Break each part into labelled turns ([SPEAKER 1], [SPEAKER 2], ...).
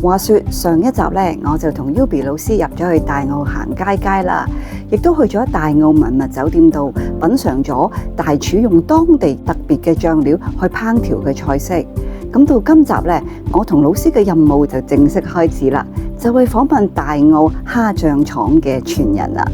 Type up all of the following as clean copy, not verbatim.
[SPEAKER 1] 話說上一集咧，我就同 Yubi 老師入咗去大澳行街啦，亦都去咗大澳文物酒店度品嘗咗大廚用當地特別嘅醬料去烹調嘅菜式。咁到今集咧，我同老師嘅任務就正式開始啦，就會訪問大澳蝦醬廠嘅傳人啦。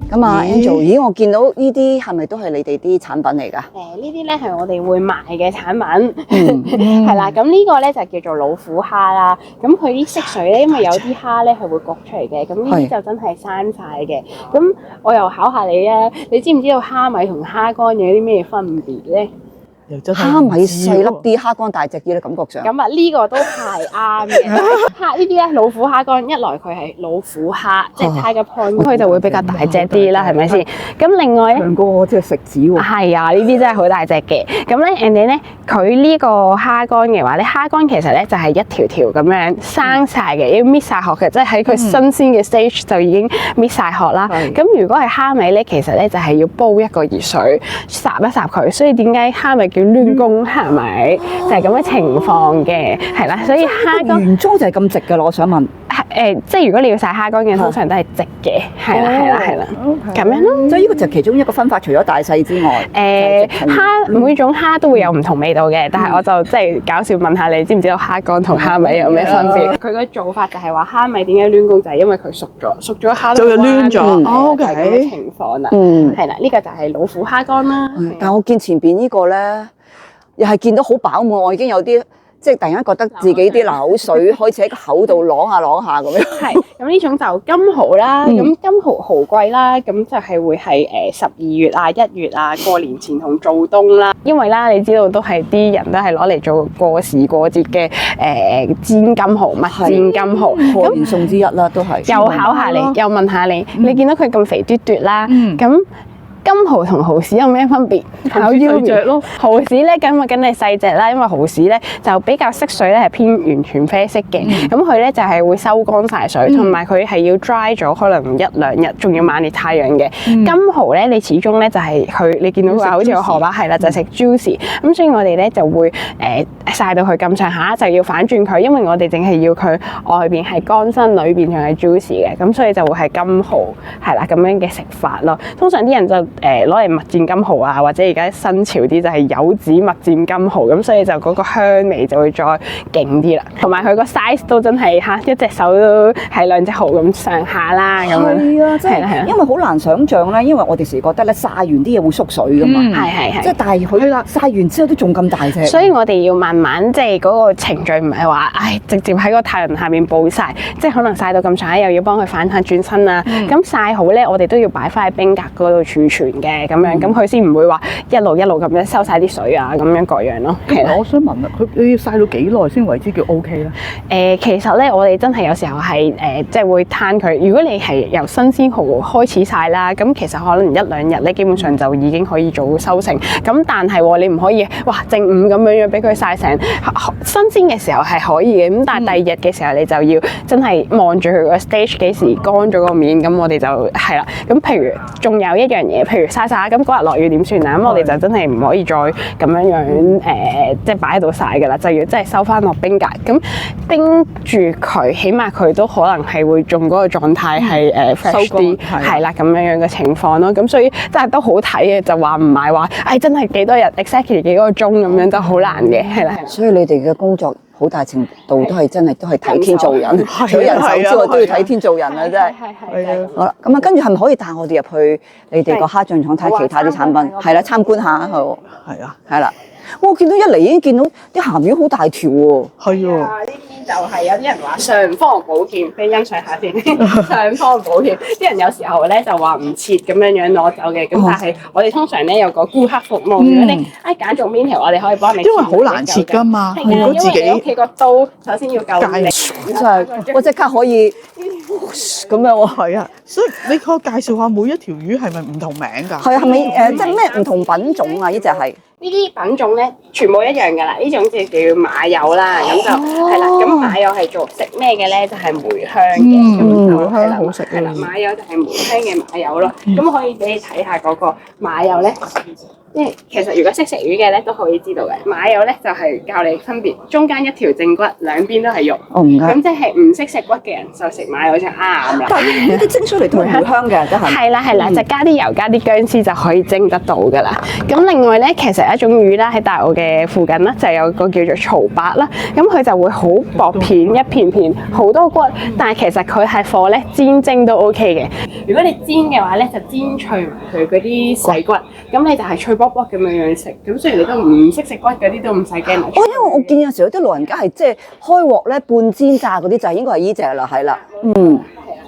[SPEAKER 1] 咁啊 Angel， 咦，我見到呢啲係咪都係你哋啲產品嚟㗎？
[SPEAKER 2] 呢啲咧係我哋會賣嘅產品，係啦。咁呢個咧就叫做老虎蝦啦。咁佢啲色水咧，因為有啲蝦咧係會焗出嚟嘅，咁呢啲就真係生晒嘅。咁我又考下你啊，你知唔知道蝦米同蝦乾有啲咩分別咧？
[SPEAKER 1] 蝦米細粒啲，蝦乾大隻啲咧，感覺上。
[SPEAKER 2] 咁啊，呢個都係啱嘅。蝦呢啲咧，老虎蝦乾，一來佢係老虎蝦，即係 tiger prawn，佢就會比較大隻啲啦，係咪先？咁另外咧，
[SPEAKER 1] 兩個即係食指喎。
[SPEAKER 2] 係啊，呢啲真係好大隻嘅。咁咧，人哋咧，佢呢個蝦乾嘅話咧，蝦乾其實咧就係一條條咁樣生晒嘅，要搣晒殼嘅，即係喺佢新鮮嘅 stage 就已經搣晒殼啦。咁如果係蝦米咧，其實咧就係要煲一個熱水，烚一烚佢。所以點解蝦米叫攣公蝦米，就係咁嘅情況嘅，係啦。所以蝦乾
[SPEAKER 1] 原裝就係咁直㗎咯，我想問。
[SPEAKER 2] 即係如果你要曬蝦乾嘅，通常都係直嘅，係啦，咁樣咯。
[SPEAKER 1] 所以呢個就其中一個分法，除咗大細之外。
[SPEAKER 2] 蝦每種蝦都會有唔同味道嘅，但係我就即係搞笑問下你，知唔知道蝦乾同蝦米有咩分別？佢個做法就係話蝦米點解攣公，就係因為佢熟咗蝦就攣咗。OK，係咁嘅情況啦。係啦，呢個就係老虎蝦乾啦。
[SPEAKER 1] 但係我見前邊呢個咧，又係見到好飽滿，我已經有啲。即係突然間覺得自己啲口水開始喺個口度啷下咁樣。
[SPEAKER 2] 係，咁呢種就金蠔啦，咁金蠔貴啦，咁就係會係12月啊、1月啊過年前同做冬啦。因為啦，你知道都係啲人都係攞嚟做過時過節嘅煎金蠔、蜜煎金蠔，
[SPEAKER 1] 過年餸之一啦，都係。
[SPEAKER 2] 又考下你，又問下你，你見到佢咁肥嘟嘟啦，咁。金蠔同蠔豉有咩分別？
[SPEAKER 1] 考腰著咯。
[SPEAKER 2] 蠔豉咧咁啊，梗係細隻啦，因為蠔豉咧就比較色水咧係偏完全啡色嘅，咁佢咧就係會收乾晒水，同埋佢係要 dry 咗可能1、2日，仲要猛烈太陽嘅。金蠔咧，你始終咧就係佢，你見到佢好似個荷包係啦，就食 juicy，咁所以我哋咧就會曬到佢咁上下，就要反轉佢，因為我哋淨係要佢外邊係乾身，裏邊仲係 juicy 嘅，咁所以就會係金蠔係啦咁樣嘅食法咯。通常啲人就攞嚟蜜餞金蠔啊，或者而家新潮啲就係柚子蜜餞金蠔，咁所以就嗰個香味就會再勁啲啦。同埋佢個 size 都真係一隻手都係2隻蠔咁上下啦，咁樣。
[SPEAKER 1] 係啊，即係因為好難想像咧，因為我哋時覺得咧曬完啲嘢會縮水噶嘛。係。即係但係佢曬完之後都仲咁大隻。
[SPEAKER 2] 所以我哋要慢慢即係嗰個程序唔係話直接喺個太陽下面暴曬，即係可能曬到咁上下又要幫佢反轉身啊。咁曬好咧，我哋都要擺翻喺冰格嗰度儲存嘅咁樣，咁佢先唔會話一路咁樣收晒啲水啊，咁樣各樣咯。
[SPEAKER 3] 我想問啦，佢要曬到幾耐先為之叫 OK 咧？
[SPEAKER 2] 其實咧，我哋真係有時候係即係會攤佢。如果你係由新鮮蠔開始曬啦，咁其實可能1、2日咧，基本上就已經可以做收成。咁但係你唔可以正午咁樣俾佢曬成新鮮嘅時候係可以嘅，咁但係第2日嘅時候你就要真係望住佢個 stage 幾時乾咗個面，咁我哋就係啦。咁譬如仲有一樣嘢，譬如曬咁嗰日落雨點算啊？咁我哋就真係唔可以再咁樣即係擺喺度曬㗎啦，就要即係收翻落冰格。咁冰住佢，起碼佢都可能係會仲嗰個狀態係fresh 啲，係啦咁樣嘅情況咯。咁所以真係都好睇嘅，就話唔係話真係幾多日 exactly 幾個鐘咁樣都好難嘅，係啦。
[SPEAKER 1] 所以你哋嘅工作好大程度都係真係都係睇天做人，除咗人手之外都要睇天做人啊！真係。係。好啦，咁啊，跟住係咪可以帶我哋入去你哋個蝦醬廠睇其他啲產品？係啦，參觀下好。係啊。係啦。我見到一嚟已經見到啲鹹魚好大條喎。
[SPEAKER 3] 係喎。
[SPEAKER 2] 呢邊就係有啲人話上方寶劍，俾欣賞下先。上方寶劍，啲人有時候咧就話唔切咁樣攞走嘅，咁但係我哋通常咧有個顧客服務，如果你揀中邊條，我哋可以幫你。
[SPEAKER 3] 因為好難切㗎嘛，如果自己
[SPEAKER 2] 屋企個刀首先要夠力，
[SPEAKER 1] 真係我即刻可以咁樣喎。
[SPEAKER 3] 係啊，所以你可以介紹下每一條魚係咪唔同名㗎？
[SPEAKER 1] 係咪即係咩唔同品種啊？呢只係
[SPEAKER 2] 呢啲品種咧，全部一樣㗎啦。呢種就叫馬友啦，咁就係啦。咁馬友係做食咩嘅咧？就係梅香嘅，咁就係啦，
[SPEAKER 3] 好食
[SPEAKER 2] 係啦。馬友就係梅香嘅馬友咯。咁可以俾你睇下嗰個馬友咧。因為其實如果識食魚嘅咧，都可以知道嘅。馬友咧就係教你分別，中間一條正骨，兩邊都係肉。
[SPEAKER 1] 哦唔該。
[SPEAKER 2] 咁即係唔識食骨嘅人就食馬友就啱啦。
[SPEAKER 1] 但係呢啲蒸出嚟都係梅香嘅，真係。
[SPEAKER 2] 係啦係啦，就加啲油加啲薑絲就可以蒸得到噶啦。咁另外咧，其實一種魚啦，喺大澳嘅附近啦，就有個叫做曹白啦。咁佢就會好薄片一片片，好多骨，但係其實佢係貨咧煎蒸都 OK 嘅。如果你煎嘅話咧，就煎脆埋佢嗰啲細骨，咁你就係脆卜卜咁樣食。咁雖然你都唔識食骨嗰啲都唔使驚。
[SPEAKER 1] 因為我見有時有啲老人家係即係開鑊咧半煎炸嗰啲，就應該係呢只啦，係啦，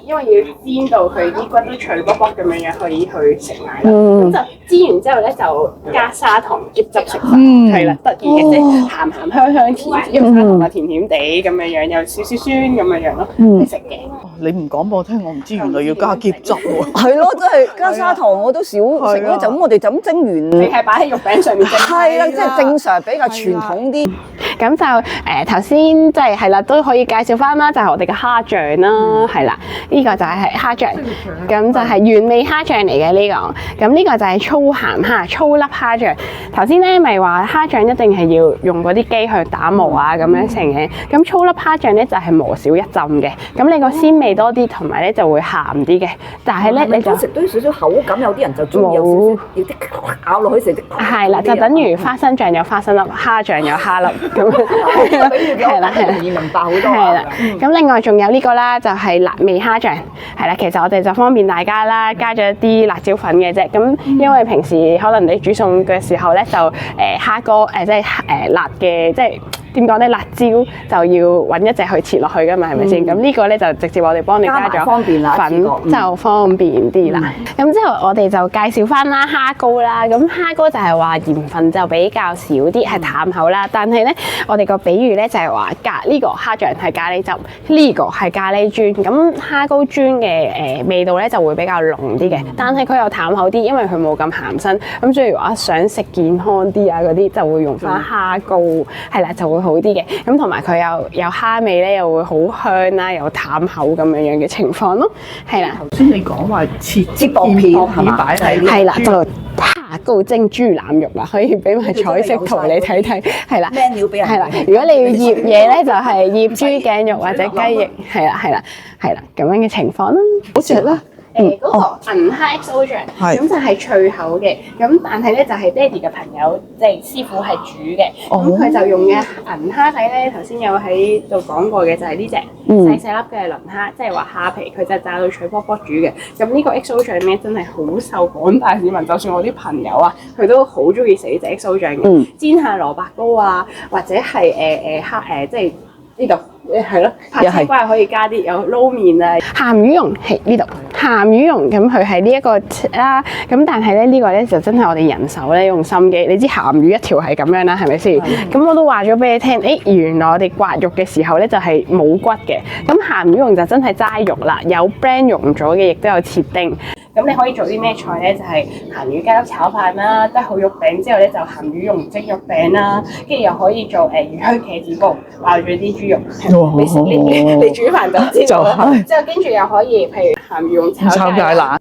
[SPEAKER 2] 因為要煎到佢啲骨都脆卜卜咁樣可以去食埋啦。咁就煎完之後咧，就加砂糖醃汁食法，係啦，得意嘅，即係鹹鹹香香甜，因為砂糖啊甜甜地咁樣，有少少酸咁樣咯，你食嘅。
[SPEAKER 3] 你唔講俾我聽，我唔知原來要加醃汁喎。
[SPEAKER 1] 係咯，真係加砂糖我都少食咧，就咁我哋就咁蒸完。
[SPEAKER 2] 你係擺喺肉餅上面蒸。
[SPEAKER 1] 係啦，即係正常比較傳統啲。
[SPEAKER 2] 咁就頭先即係啦，都可以介紹翻啦，就係我哋嘅蝦醬啦，係啦，呢個就係蝦醬，咁就係原味蝦醬嚟嘅呢個。咁呢個就係粗鹹蝦、粗粒蝦醬。頭先咧咪話蝦醬一定係要用嗰啲機去打磨啊咁樣成嘅。咁粗粒蝦醬咧就係磨少一浸嘅。咁你個鮮味多啲，同埋咧就會鹹啲嘅。但係咧你就
[SPEAKER 1] 食到少少口感，有啲人就中意有少少要啲咬落去食啲。
[SPEAKER 2] 係啦，就等於花生醬有花生粒，蝦醬有蝦粒咁。係啦，
[SPEAKER 1] 容易明白好多。
[SPEAKER 2] 係啦，咁另外仲有呢個啦，就係辣味蝦醬。係啦，其實我哋就方便大家啦，加咗一啲辣椒粉嘅啫。咁因為平時可能你煮餸嘅時候咧，就蝦哥即係辣嘅，即係點講咧？辣椒就要揾一隻去切落去噶嘛，係咪先？咁呢個咧就直接我哋幫你加咗
[SPEAKER 1] 方便
[SPEAKER 2] 粉，就方便啲啦。咁之後我哋就介紹翻啦蝦膏啦。咁蝦膏就係話鹽分就比較少啲，係淡口啦。但係咧，我哋個比喻咧就係話呢個蝦醬係咖喱汁，呢個係咖喱磚。咁蝦膏磚嘅味道咧就會比較濃啲嘅，但係佢又淡口啲，因為佢冇咁鹹身。咁所以話想食健康啲啊嗰啲，就會用翻蝦膏，係啦，就會好啲嘅。咁同埋佢有蝦味咧，又會好香啦，又淡口咁樣嘅情況咯，係啦。
[SPEAKER 3] 頭先你講話切
[SPEAKER 1] 薄片係嘛？
[SPEAKER 3] 擺喺
[SPEAKER 2] 係啦，就蝦膏蒸豬腩肉啦，可以俾埋彩色圖你睇睇，係啦。
[SPEAKER 1] 咩料俾人？
[SPEAKER 2] 係啦，如果你要醃嘢咧，就係醃豬頸肉或者雞翼，係啦，咁樣嘅情況啦。
[SPEAKER 3] 好食啦。
[SPEAKER 2] 嗰個銀蝦 XO 醬，咁就係脆口嘅，咁但係咧就係爹哋嘅朋友，即係師傅係煮嘅，咁佢就用嘅銀蝦仔咧，頭先有喺度講過嘅就係呢隻細細粒嘅鱗蝦，即係話蝦皮，佢就炸到脆卜卜煮嘅。咁呢個 XO 醬咧真係好受廣大市民，就算我啲朋友啊，佢都好中意食呢隻 XO 醬嘅，煎下蘿蔔糕啊，或者係蝦即係呢度。係咯，拍青瓜可以加啲有撈麵啊，鹹魚蓉係呢度，鹹魚蓉咁佢係呢一個啦，咁但係咧呢個咧就真係我哋人手咧用心機，你知鹹魚一條係咁樣啦，係咪先？咁我都話咗俾你聽，原來我哋刮肉嘅時候咧就係冇骨嘅，咁鹹魚蓉就真係齋肉啦，有 blend 溶咗嘅，亦都有切丁。咁你可以做啲咩菜咧？就係鹹魚雞粒炒飯啦，得好肉餅之後咧就鹹魚蓉蒸肉餅啦，跟住又可以做魚香茄子煲，爆咗啲豬肉。你煮飯就知道啦。之後跟住又可以，譬如鹹魚蓉炒芥蘭。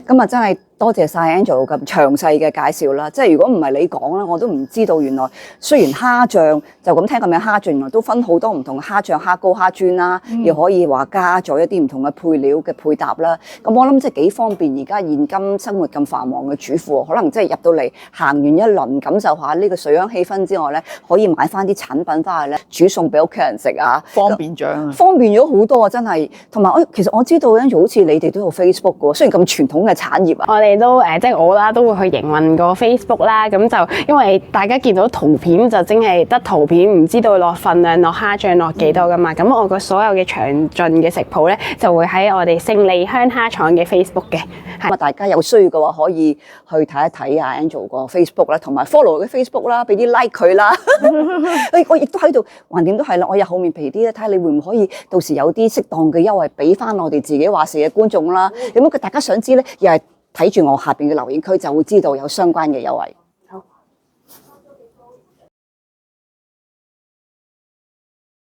[SPEAKER 1] 咁啊，真係多謝晒 Angel 咁詳細嘅介紹啦！即係如果唔係你講啦，我都唔知道原來雖然蝦醬就咁聽個名蝦醬，原來都分好多唔同嘅蝦醬、蝦膏、蝦磚啦，又可以話加咗一啲唔同嘅配料嘅配搭啦。咁我諗即係幾方便，而家現今生活咁繁忙嘅主婦，可能即係入到嚟行完一輪，感受下呢個水鄉氣氛之外咧，可以買翻啲產品翻去咧，煮餸俾屋企人食啊！
[SPEAKER 3] 方便咗啊！
[SPEAKER 1] 方便咗好多啊！真係，同埋其實我知道 Angel 好似你哋都有 Facebook 嘅喎，雖然咁傳統嘅產業啊。
[SPEAKER 2] 我哋哋都即係我啦，都會去營運個 Facebook 啦。咁就因為大家見到圖片就淨係得圖片，唔知道落份量、落蝦醬落幾多噶嘛。咁我個所有嘅詳盡嘅食譜咧，就會喺我哋勝利香蝦廠嘅 Facebook 嘅。
[SPEAKER 1] 咁啊，大家有需要嘅話，可以去睇一睇啊 Angel 個 Facebook 啦，同埋 follow 佢 Facebook 啦，俾啲 like 佢啦。我亦都喺度，橫掂都係啦。我有厚面皮啲咧，睇下你會唔可以到時有啲適當嘅優惠俾翻我哋自己話事嘅觀眾啦。咁大家想知咧，又係睇住我下邊嘅留言區就會知道有相關嘅優惠。